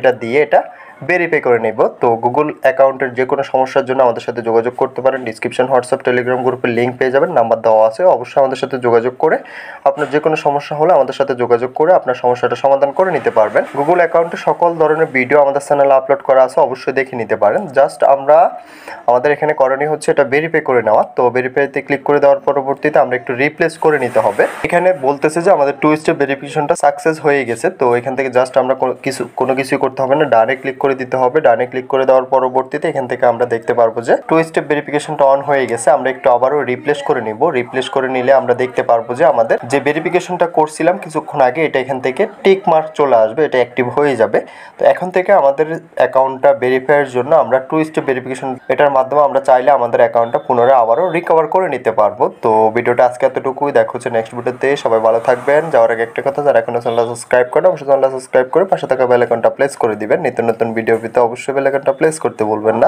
এটা দিয়ে এটা ভেরিফাই করে নেব। তো গুগল অ্যাকাউন্টের যে কোনো সমস্যার জন্য আমাদের সাথে যোগাযোগ করতে পারেন। ডিসক্রিপশন, হোয়াটসঅ্যাপ, টেলিগ্রাম গ্রুপের লিঙ্ক পেয়ে যাবেন, নাম্বার দেওয়া আছে। অবশ্যই আমাদের সাথে যোগাযোগ করে আপনার যে কোনো সমস্যা হলে আমাদের সাথে যোগাযোগ করে আপনার সমস্যাটা সমাধান করে নিতে পারবেন। গুগল অ্যাকাউন্টে সকল ধরনের ভিডিও আমাদের চ্যানেলে আপলোড করা আছে, অবশ্যই দেখে নিতে পারেন। জাস্ট আমাদের এখানে করণীয় হচ্ছে এটা ভেরিফাই করে নেওয়া। তো ভেরিফাইতে ক্লিক করে দেওয়ার পরবর্তীতে আমরা একটু রিপ্লেস করে নিতে হবে। এখানে বলতেছে যে আমাদের 2 স্টেপ ভেরিফিকেশনটা সাকসেস হয়ে গেছে। তো এখান থেকে জাস্ট আমরা কোনো কিছুই করতে হবে না, ডানে ক্লিক করে দিতে হবে। ডানে ক্লিক করে দেওয়ার পরবর্তীতে এখান থেকে আমরা দেখতে পারবো যে 2 স্টেপ ভেরিফিকেশনটা অন হয়ে গেছে। আমরা একটু আবারও রিপ্লেস করে নিব। রিপ্লেস করে নিলে আমরা দেখতে পারবো যে আমাদের যে ভেরিফিকেশনটা করছিলাম কিছুক্ষণ আগে, এটা এখান থেকে টিক মার্ক চলে আসবে, এটা অ্যাক্টিভ হয়ে যাবে। তো এখন থেকে আমাদের অ্যাকাউন্টটা ভেরিফাইয়ের জন্য আমরা 2 স্টেপ ভেরিফিকেশন এটার মাধ্যমে আমরা চাইলে আমাদের অ্যাকাউন্টটা পুনরায় আবারও রিকভার করে নিতে পারবো। তো ভিডিওটা আজকে এতটুকুই, দেখা হচ্ছে নেক্সট ভিডিওতে। সবাই ভালো থাকবেন। যাওয়ার আগে একটা কথা, যারা এখনো চ্যানেলটা সাবস্ক্রাইব করেন অবশ্যই চ্যানেলটা সাবস্ক্রাইব করে পাশে থাকা বেল আইকনটা প্রেস করে দিবেন। নিত্য নতুন ভিডিও পেতে অবশ্যই বেল আইকনটা প্রেস করতে ভুলবেন না।